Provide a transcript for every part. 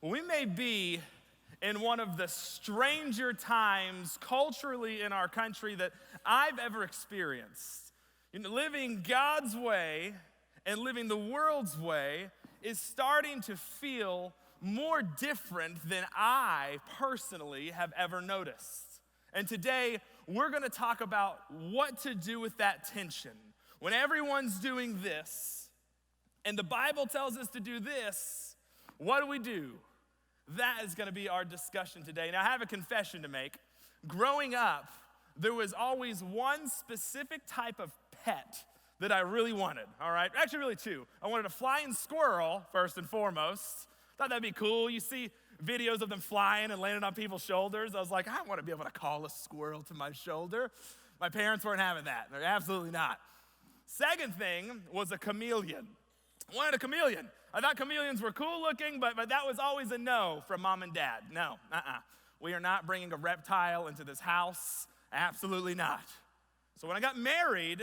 We may be in one of the stranger times culturally in our country that I've ever experienced. Living God's way and living the world's way is starting to feel more different than I personally have ever noticed. And today, we're going to talk about what to do with that tension. When everyone's doing this, and the Bible tells us to do this, what do? That is going to be our discussion today. Now, I have a confession to make. Growing up, there was always one specific type of pet that I really wanted, all right? Actually, really two. I wanted a flying squirrel, first and foremost. Thought that'd be cool. You see videos of them flying and landing on people's shoulders. I was like, I want to be able to call a squirrel to my shoulder. My parents weren't having that. They're absolutely not. Second thing was a chameleon. I wanted a chameleon. I thought chameleons were cool looking, but that was always a no from mom and dad. No, we are not bringing a reptile into this house. Absolutely not. So when I got married,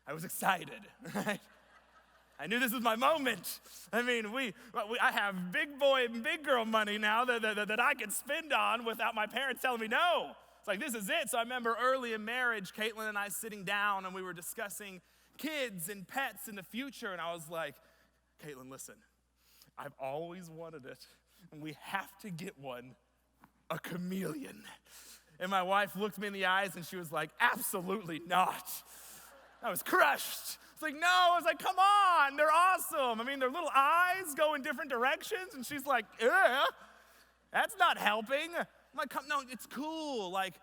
I was excited, right? I knew this was my moment. I mean, I have big boy and big girl money now that I can spend on without my parents telling me no. It's like, this is it. So I remember early in marriage, Caitlin and I sitting down and we were discussing kids and pets in the future. And I was like, Caitlin, listen, I've always wanted it, and we have to get one, a chameleon. And my wife looked me in the eyes, and she was like, absolutely not. I was crushed. It's like, no. I was like, come on, they're awesome. I mean, their little eyes go in different directions, and she's like, that's not helping. I'm like, no, it's cool. Like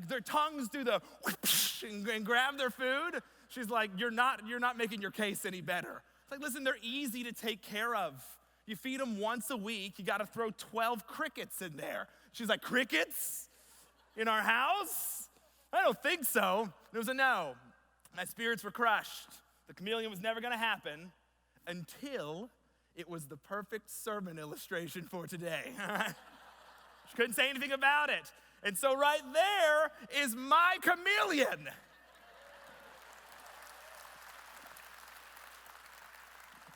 their tongues do the whoosh and grab their food. She's like, you're not making your case any better. It's like, listen, they're easy to take care of. You feed them once a week. You got to throw 12 crickets in there. She's like, crickets in our house? I don't think so. It was a no. My spirits were crushed. The chameleon was never going to happen until it was the perfect sermon illustration for today. She couldn't say anything about it. And so right there is my chameleon.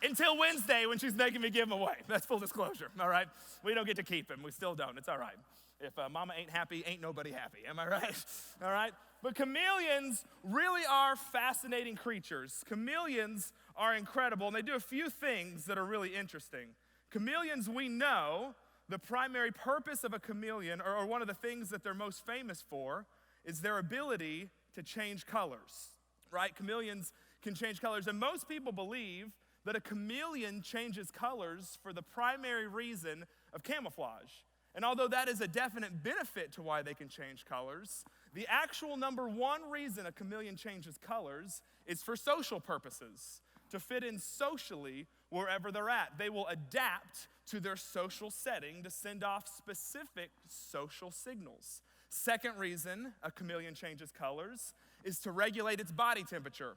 Until Wednesday when she's making me give him away. That's full disclosure, all right? We don't get to keep him. We still don't. It's all right. If mama ain't happy, ain't nobody happy. Am I right? All right? But chameleons really are fascinating creatures. Chameleons are incredible, and they do a few things that are really interesting. Chameleons, we know, the primary purpose of a chameleon, or one of the things that they're most famous for, is their ability to change colors, right? Chameleons can change colors, and most people believe that a chameleon changes colors for the primary reason of camouflage. And although that is a definite benefit to why they can change colors, the actual number one reason a chameleon changes colors is for social purposes, to fit in socially wherever they're at. They will adapt to their social setting to send off specific social signals. Second reason a chameleon changes colors is to regulate its body temperature.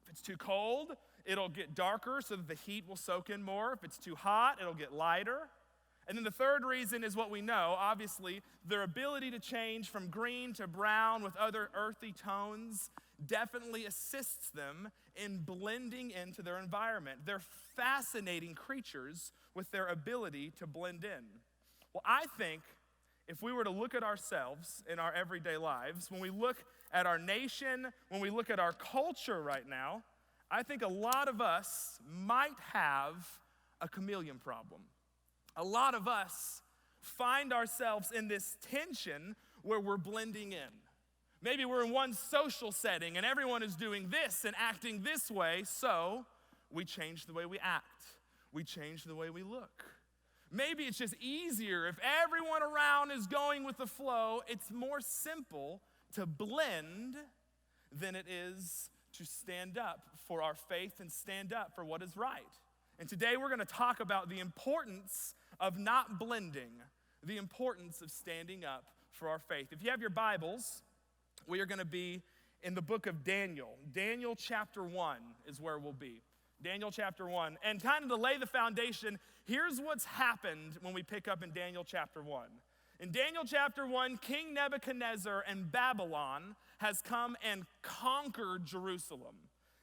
If it's too cold, it'll get darker so that the heat will soak in more. If it's too hot, it'll get lighter. And then the third reason is what we know. Obviously, their ability to change from green to brown with other earthy tones definitely assists them in blending into their environment. They're fascinating creatures with their ability to blend in. Well, I think if we were to look at ourselves in our everyday lives, when we look at our nation, when we look at our culture right now, I think a lot of us might have a chameleon problem. A lot of us find ourselves in this tension where we're blending in. Maybe we're in one social setting and everyone is doing this and acting this way, so we change the way we act. We change the way we look. Maybe it's just easier if everyone around is going with the flow. It's more simple to blend than it is to stand up for our faith and stand up for what is right. And today we're going to talk about the importance of not blending, the importance of standing up for our faith. If you have your Bibles, we are going to be in the book of Daniel. Daniel chapter 1 is where we'll be. Daniel chapter 1. And kind of to lay the foundation, here's what's happened when we pick up in Daniel chapter 1. In Daniel chapter 1, King Nebuchadnezzar and Babylon has come and conquered Jerusalem.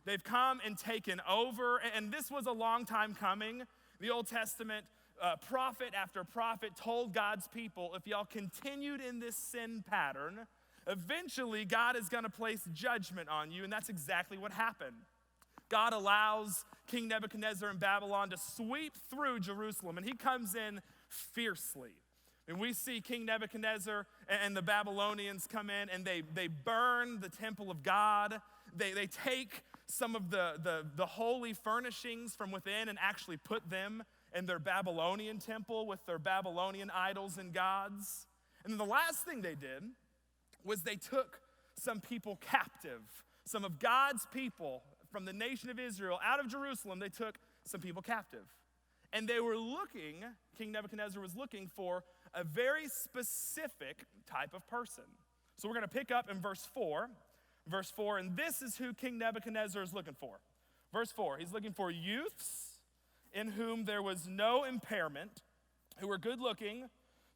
They've come and taken over, and this was a long time coming. The Old Testament prophet after prophet told God's people, if y'all continued in this sin pattern, eventually God is going to place judgment on you, and that's exactly what happened. God allows King Nebuchadnezzar in Babylon to sweep through Jerusalem, and he comes in fiercely. And we see King Nebuchadnezzar and the Babylonians come in, and they burn the temple of God. They take some of the holy furnishings from within and actually put them in their Babylonian temple with their Babylonian idols and gods. And then the last thing they did was they took some people captive. Some of God's people from the nation of Israel out of Jerusalem, they took some people captive. And they were looking, King Nebuchadnezzar was looking for a very specific type of person. So we're going to pick up in verse 4, and this is who King Nebuchadnezzar is looking for. Verse 4, he's looking for youths in whom there was no impairment, who were good looking,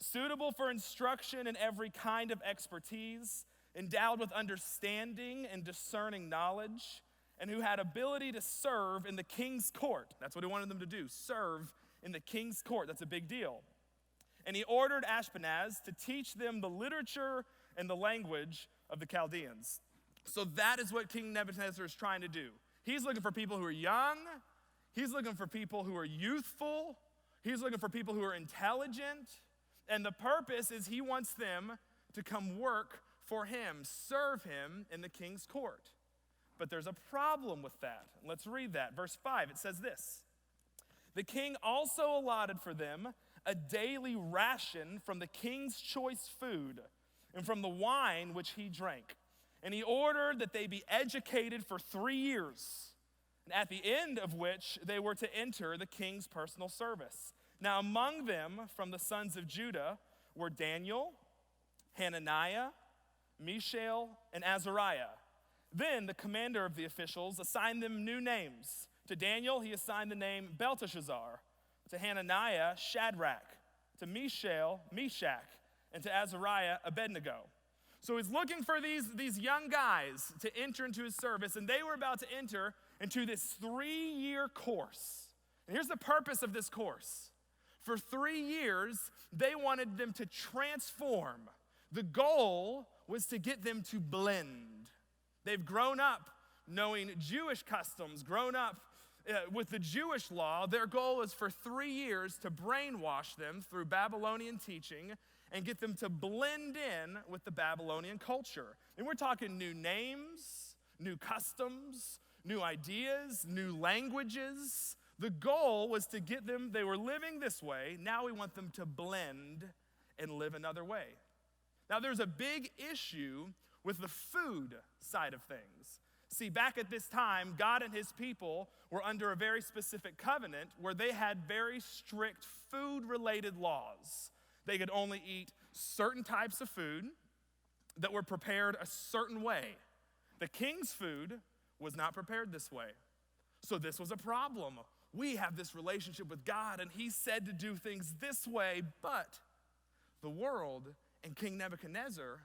suitable for instruction in every kind of expertise, endowed with understanding and discerning knowledge, and who had ability to serve in the king's court. That's what he wanted them to do, serve in the king's court. That's a big deal. And he ordered Ashpenaz to teach them the literature and the language of the Chaldeans. So that is what King Nebuchadnezzar is trying to do. He's looking for people who are young. He's looking for people who are youthful. He's looking for people who are intelligent. And the purpose is he wants them to come work for him, serve him in the king's court. But there's a problem with that. Let's read that. Verse 5, it says this. The king also allotted for them a daily ration from the king's choice food and from the wine which he drank. And he ordered that they be educated for 3 years, and at the end of which they were to enter the king's personal service. Now among them from the sons of Judah were Daniel, Hananiah, Mishael, and Azariah. Then the commander of the officials assigned them new names. To Daniel he assigned the name Belteshazzar, to Hananiah Shadrach, to Mishael Meshach, and to Azariah Abednego. So he's looking for these young guys to enter into his service, and they were about to enter into this 3-year course. And here's the purpose of this course. For 3 years, they wanted them to transform. The goal was to get them to blend. They've grown up knowing Jewish customs, grown up with the Jewish law. Their goal is for 3 years to brainwash them through Babylonian teaching and get them to blend in with the Babylonian culture. And we're talking new names, new customs, new ideas, new languages. The goal was to get them, they were living this way, now we want them to blend and live another way. Now there's a big issue with the food side of things. See, back at this time, God and his people were under a very specific covenant where they had very strict food-related laws. They could only eat certain types of food that were prepared a certain way. The king's food was not prepared this way. So this was a problem. We have this relationship with God, and he said to do things this way, but the world and King Nebuchadnezzar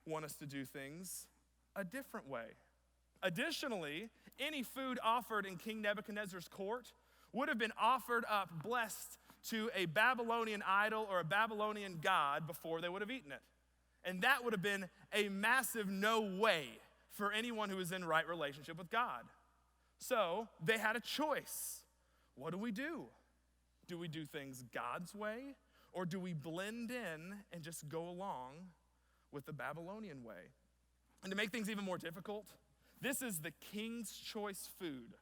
want us to do things a different way. Additionally, any food offered in King Nebuchadnezzar's court would have been offered up blessed to a Babylonian idol or a Babylonian god before they would have eaten it. And that would have been a massive no way for anyone who was in right relationship with God. So they had a choice. What do we do? Do we do things God's way, or do we blend in and just go along with the Babylonian way? And to make things even more difficult, this is the king's choice food.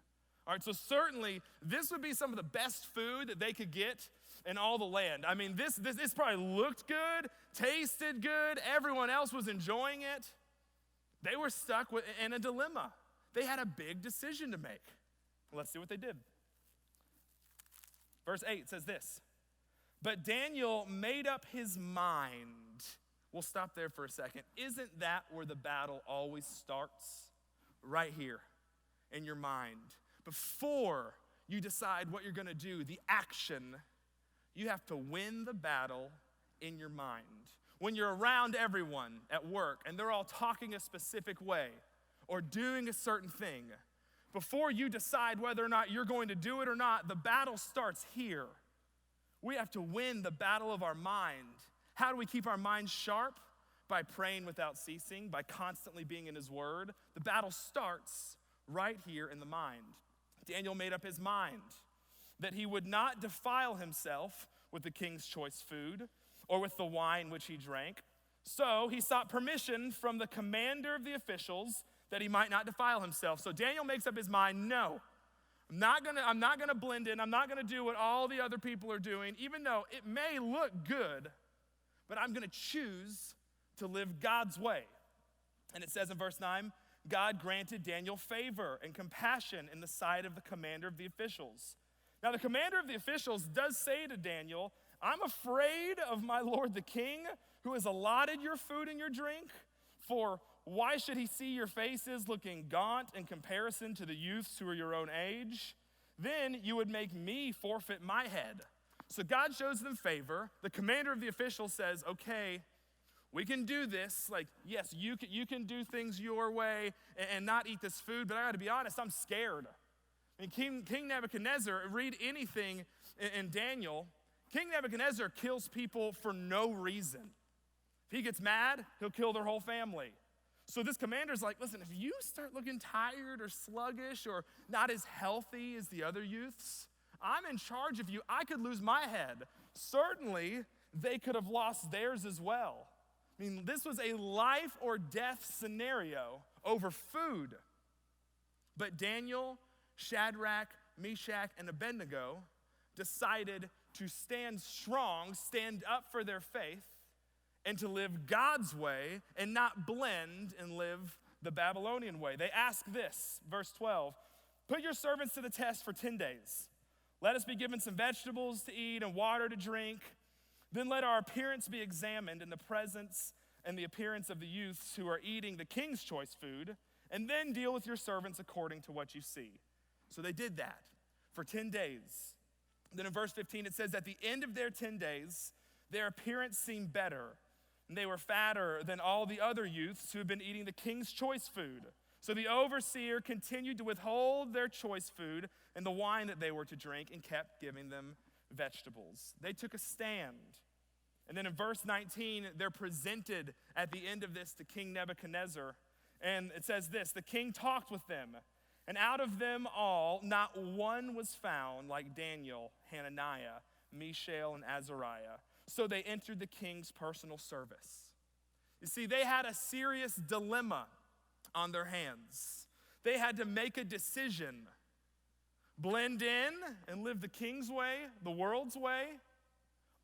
All right, so certainly this would be some of the best food that they could get in all the land. I mean, this probably looked good, tasted good, everyone else was enjoying it. They were stuck in a dilemma. They had a big decision to make. Let's see what they did. Verse 8 says this, but Daniel made up his mind. We'll stop there for a second. Isn't that where the battle always starts? Right here in your mind. Before you decide what you're going to do, the action, you have to win the battle in your mind. When you're around everyone at work and they're all talking a specific way or doing a certain thing, before you decide whether or not you're going to do it or not, the battle starts here. We have to win the battle of our mind. How do we keep our minds sharp? By praying without ceasing, by constantly being in his word. The battle starts right here in the mind. Daniel made up his mind that he would not defile himself with the king's choice food or with the wine which he drank. So he sought permission from the commander of the officials that he might not defile himself. So Daniel makes up his mind, no, I'm not gonna blend in. I'm not gonna do what all the other people are doing, even though it may look good, but I'm gonna choose to live God's way. And it says in verse 9, God granted Daniel favor and compassion in the sight of the commander of the officials. Now the commander of the officials does say to Daniel, I'm afraid of my lord the king, who has allotted your food and your drink, for why should he see your faces looking gaunt in comparison to the youths who are your own age? Then you would make me forfeit my head. So God shows them favor. The commander of the officials says, okay, we can do this. Like, yes, you can do things your way and not eat this food, but I gotta be honest, I'm scared. I mean, King Nebuchadnezzar, read anything in Daniel, King Nebuchadnezzar kills people for no reason. If he gets mad, he'll kill their whole family. So this commander's like, listen, if you start looking tired or sluggish or not as healthy as the other youths, I'm in charge of you. I could lose my head. Certainly, they could have lost theirs as well. I mean, this was a life or death scenario over food. But Daniel, Shadrach, Meshach, and Abednego decided to stand strong, stand up for their faith, and to live God's way and not blend and live the Babylonian way. They ask this, verse 12, put your servants to the test for 10 days. Let us be given some vegetables to eat and water to drink. Then let our appearance be examined in the presence and the appearance of the youths who are eating the king's choice food, and then deal with your servants according to what you see. So they did that for 10 days. Then in verse 15, it says, at the end of their 10 days, their appearance seemed better, and they were fatter than all the other youths who had been eating the king's choice food. So the overseer continued to withhold their choice food and the wine that they were to drink and kept giving them vegetables. They took a stand. And then in verse 19, they're presented at the end of this to King Nebuchadnezzar. And it says this, the king talked with them, and out of them all, not one was found like Daniel, Hananiah, Mishael, and Azariah. So they entered the king's personal service. You see, they had a serious dilemma on their hands. They had to make a decision. Blend in and live the king's way, the world's way,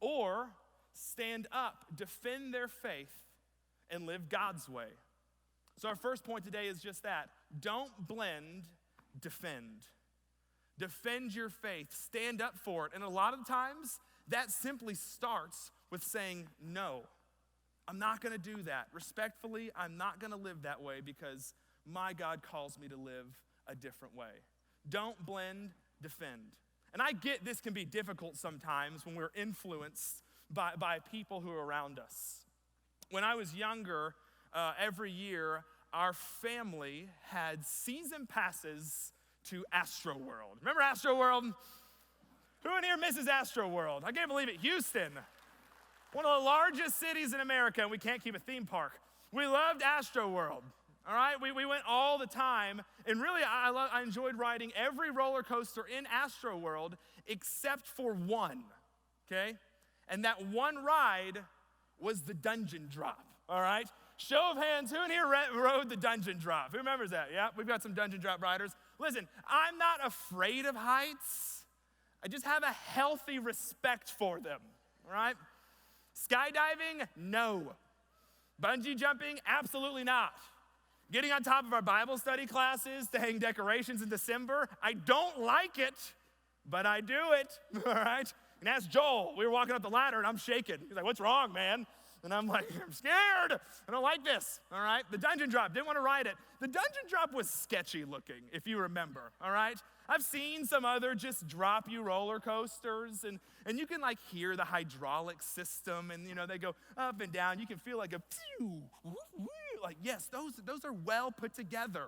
or stand up, defend their faith, and live God's way. So our first point today is just that. Don't blend, defend. Defend your faith, stand up for it. And a lot of times, that simply starts with saying, no, I'm not gonna do that. Respectfully, I'm not gonna live that way because my God calls me to live a different way. Don't blend, defend. And I get this can be difficult sometimes when we're influenced by people who are around us. When I was younger, every year, our family had season passes to Astroworld. Remember Astroworld? Who in here misses Astroworld? I can't believe it. Houston, one of the largest cities in America, and we can't keep a theme park. We loved Astroworld, all right? We went all the time, and really I enjoyed riding every roller coaster in Astroworld except for one, okay? And that one ride was the dungeon drop, all right? Show of hands, who in here rode the dungeon drop? Who remembers that? Yeah, we've got some dungeon drop riders. Listen, I'm not afraid of heights. I just have a healthy respect for them, all right? Skydiving, no. Bungee jumping, absolutely not. Getting on top of our Bible study classes to hang decorations in December, I don't like it, but I do it, all right? And ask Joel, we were walking up the ladder and I'm shaking. He's like, what's wrong, man? And I'm like, I'm scared. I don't like this, all right? The dungeon drop, didn't want to ride it. The dungeon drop was sketchy looking, if you remember, all right? I've seen some other just drop you roller coasters and you can like hear the hydraulic system and you know, they go up and down. You can feel like a phew, woo, woo. Like yes, those are well put together.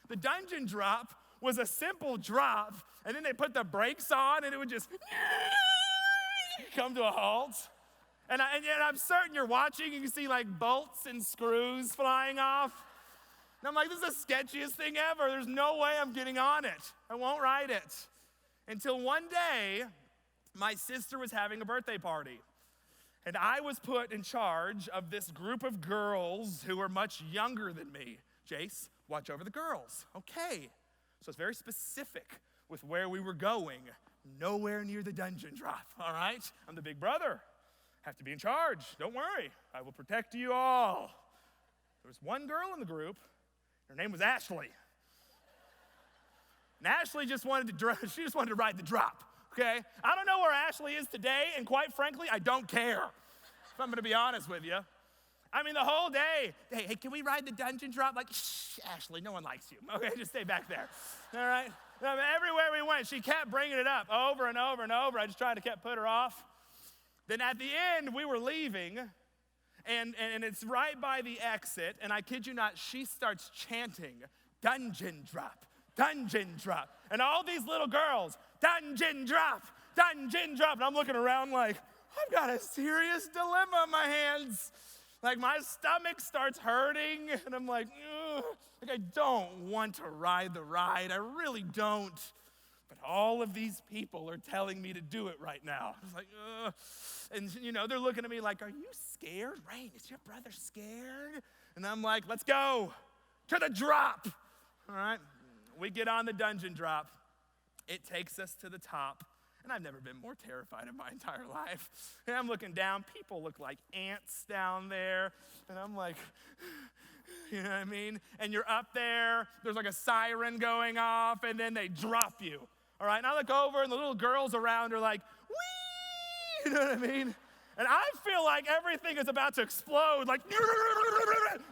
The dungeon drop was a simple drop and then they put the brakes on and it would just, come to a halt. And I'm certain you're watching, you can see like bolts and screws flying off. And I'm like, this is the sketchiest thing ever. There's no way I'm getting on it. I won't ride it. Until one day, my sister was having a birthday party. And I was put in charge of this group of girls who were much younger than me. Jayce, watch over the girls. Okay. So it's very specific with where we were going. Nowhere near the dungeon drop, all right? I'm the big brother. Have to be in charge. Don't worry. I will protect you all. There was one girl in the group. Her name was Ashley. And Ashley just wanted to ride the drop, okay? I don't know where Ashley is today, and quite frankly, I don't care, if I'm gonna be honest with you. I mean, the whole day, hey, can we ride the dungeon drop? Like, shh, Ashley, no one likes you. Okay, just stay back there, all right? Everywhere we went, she kept bringing it up over and over and over. I just tried to put her off. Then at the end, we were leaving, and it's right by the exit, and I kid you not, she starts chanting, dungeon drop, dungeon drop. And all these little girls, dungeon drop, dungeon drop. And I'm looking around like, I've got a serious dilemma on my hands. Like my stomach starts hurting, and I'm like, ugh. Like I don't want to ride the ride, I really don't. But all of these people are telling me to do it right now. I was like, ugh. And they're looking at me like, are you scared? Rain, is your brother scared? And I'm like, let's go to the drop. All right, we get on the dungeon drop. It takes us to the top. And I've never been more terrified in my entire life. And I'm looking down, people look like ants down there. And I'm like, you know what I mean? And you're up there, there's like a siren going off, and then they drop you. All right, and I look over, and the little girls around are like, whee! You know what I mean? And I feel like everything is about to explode. Like, you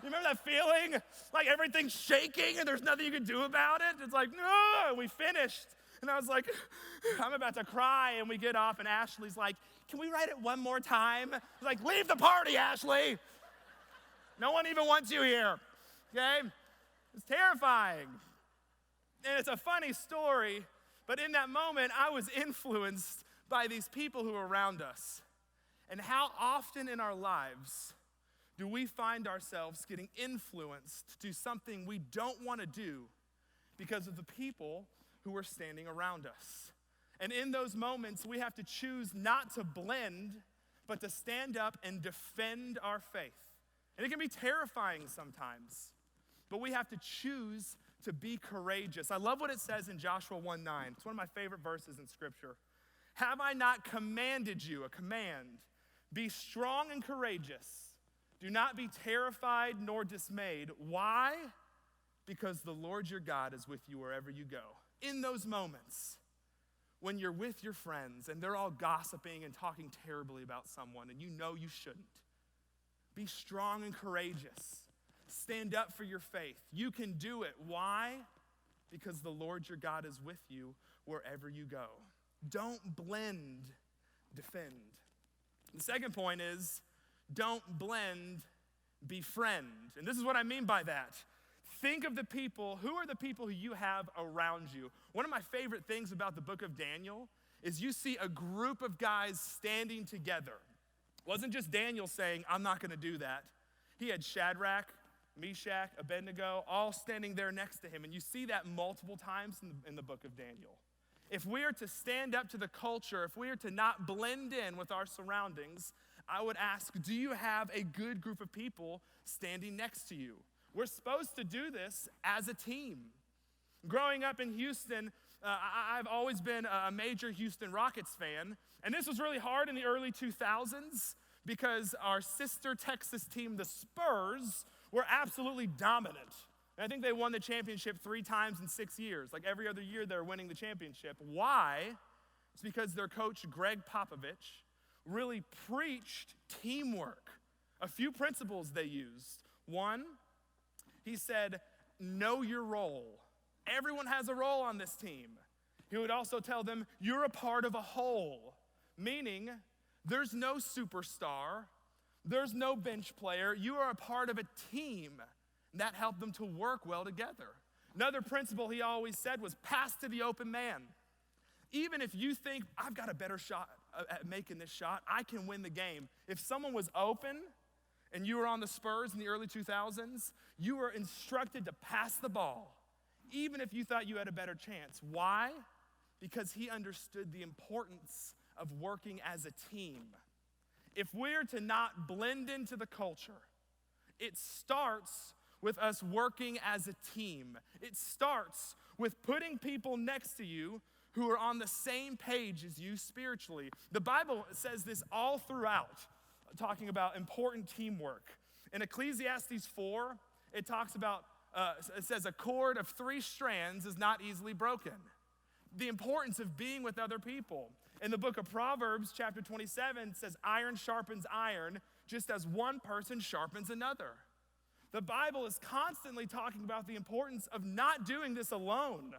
remember that feeling? Like everything's shaking, and there's nothing you can do about it. It's like, no, and we finished. And I was like, I'm about to cry, and we get off, and Ashley's like, can we write it one more time? I was like, leave the party, Ashley. No one even wants you here, okay? It's terrifying. And it's a funny story, but in that moment, I was influenced by these people who are around us. And how often in our lives do we find ourselves getting influenced to do something we don't want to do because of the people who are standing around us. And in those moments, we have to choose not to blend, but to stand up and defend our faith. And it can be terrifying sometimes, but we have to choose to be courageous. I love what it says in Joshua 1:9. It's one of my favorite verses in Scripture. Have I not commanded you, a command, be strong and courageous. Do not be terrified nor dismayed. Why? Because the Lord your God is with you wherever you go. In those moments, when you're with your friends and they're all gossiping and talking terribly about someone and you know you shouldn't, be strong and courageous. Stand up for your faith. You can do it. Why? Because the Lord your God is with you wherever you go. Don't blend, defend. The second point is, don't blend, befriend. And this is what I mean by that. Think of the people, who are the people who you have around you? One of my favorite things about the book of Daniel is you see a group of guys standing together. It wasn't just Daniel saying, I'm not gonna do that. He had Shadrach, Meshach, Abednego, all standing there next to him. And you see that multiple times in the book of Daniel. If we are to stand up to the culture, if we are to not blend in with our surroundings, I would ask, do you have a good group of people standing next to you? We're supposed to do this as a team. Growing up in Houston, I've always been a major Houston Rockets fan, and this was really hard in the early 2000s because our sister Texas team, the Spurs, were absolutely dominant. And I think they won the championship 3 times in 6 years. Like every other year, they're winning the championship. Why? It's because their coach, Greg Popovich, really preached teamwork. A few principles they used. One, he said, know your role. Everyone has a role on this team. He would also tell them, you're a part of a whole, meaning there's no superstar, there's no bench player, you are a part of a team. That helped them to work well together. Another principle he always said was pass to the open man. Even if you think, I've got a better shot at making this shot. I can win the game. If someone was open and you were on the Spurs in the early 2000s, you were instructed to pass the ball, even if you thought you had a better chance. Why? Because he understood the importance of working as a team. If we're to not blend into the culture, it starts with us working as a team. It starts with putting people next to you who are on the same page as you spiritually. The Bible says this all throughout, talking about important teamwork. In Ecclesiastes 4, it talks about, it says a cord of 3 strands is not easily broken. The importance of being with other people. In the book of Proverbs, chapter 27, it says iron sharpens iron, just as one person sharpens another. The Bible is constantly talking about the importance of not doing this alone.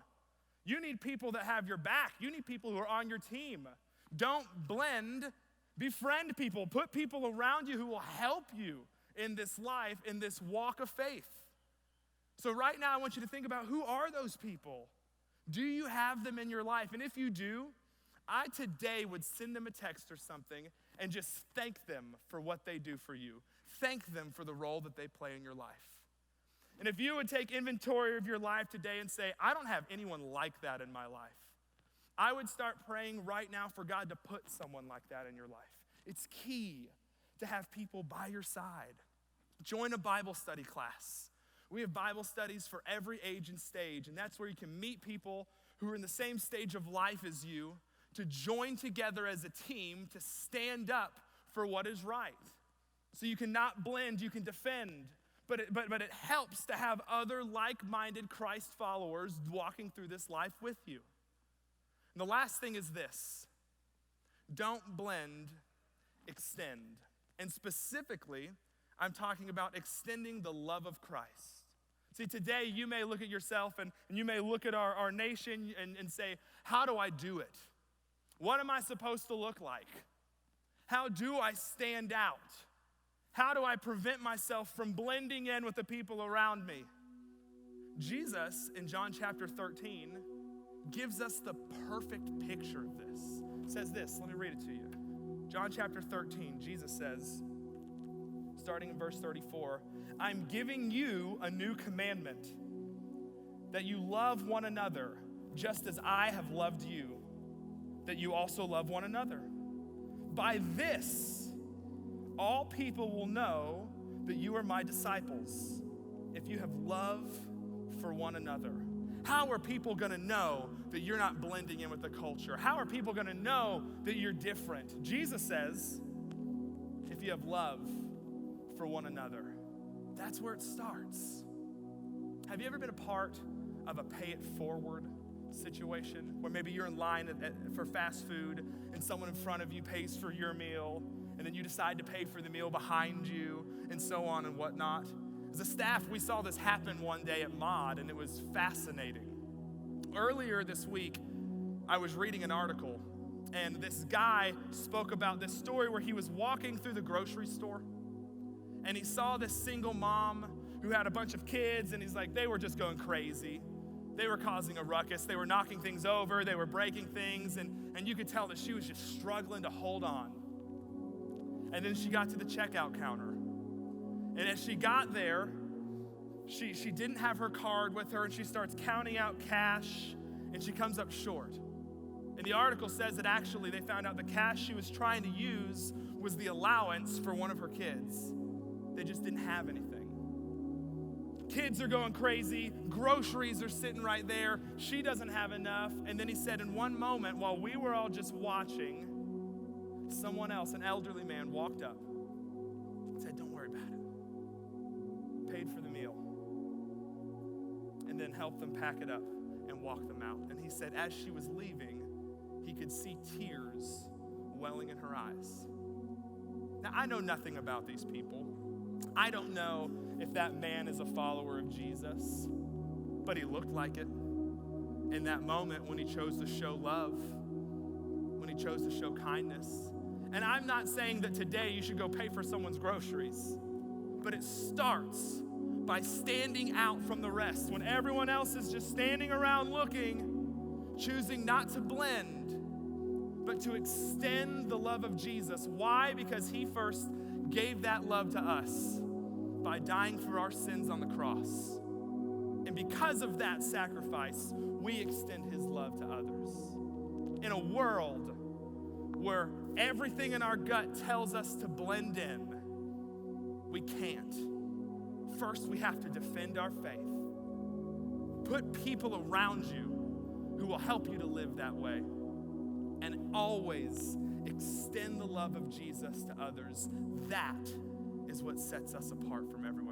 You need people that have your back. You need people who are on your team. Don't blend, befriend people. Put people around you who will help you in this life, in this walk of faith. So right now, I want you to think about, who are those people? Do you have them in your life? And if you do, I today would send them a text or something and just thank them for what they do for you. Thank them for the role that they play in your life. And if you would take inventory of your life today and say, I don't have anyone like that in my life, I would start praying right now for God to put someone like that in your life. It's key to have people by your side. Join a Bible study class. We have Bible studies for every age and stage, and that's where you can meet people who are in the same stage of life as you, to join together as a team to stand up for what is right. So you cannot blend, you can defend, but it helps to have other like-minded Christ followers walking through this life with you. And the last thing is this: don't blend, extend. And specifically, I'm talking about extending the love of Christ. See, today you may look at yourself and you may look at our nation and say, how do I do it? What am I supposed to look like? How do I stand out? How do I prevent myself from blending in with the people around me? Jesus, in John chapter 13, gives us the perfect picture of this. It says this, let me read it to you. John chapter 13, Jesus says, starting in verse 34, I'm giving you a new commandment, that you love one another just as I have loved you, that you also love one another. By this, all people will know that you are my disciples, if you have love for one another. How are people gonna know that you're not blending in with the culture? How are people gonna know that you're different? Jesus says, if you have love for one another, that's where it starts. Have you ever been a part of a pay it forward situation where maybe you're in line for fast food and someone in front of you pays for your meal, and then you decide to pay for the meal behind you, and so on and whatnot? As a staff, we saw this happen one day at Mod, and it was fascinating. Earlier this week, I was reading an article, and this guy spoke about this story where he was walking through the grocery store, and he saw this single mom who had a bunch of kids, and he's like, they were just going crazy. They were causing a ruckus. They were knocking things over. They were breaking things, and you could tell that she was just struggling to hold on. And then she got to the checkout counter. And as she got there, she didn't have her card with her, and she starts counting out cash, and she comes up short. And the article says that actually they found out the cash she was trying to use was the allowance for one of her kids. They just didn't have anything. Kids are going crazy. Groceries are sitting right there. She doesn't have enough. And then he said, in one moment, while we were all just watching, someone else, an elderly man, walked up and said, don't worry about it. Paid for the meal. And then helped them pack it up and walk them out. And he said, as she was leaving, he could see tears welling in her eyes. Now, I know nothing about these people. I don't know if that man is a follower of Jesus, but he looked like it in that moment when he chose to show love, when he chose to show kindness. And I'm not saying that today you should go pay for someone's groceries, but it starts by standing out from the rest. When everyone else is just standing around looking, choosing not to blend, but to extend the love of Jesus. Why? Because he first gave that love to us by dying for our sins on the cross. And because of that sacrifice, we extend his love to others. In a world where everything in our gut tells us to blend in, we can't. First, we have to defend our faith. Put people around you who will help you to live that way. And always extend the love of Jesus to others. That is what sets us apart from everyone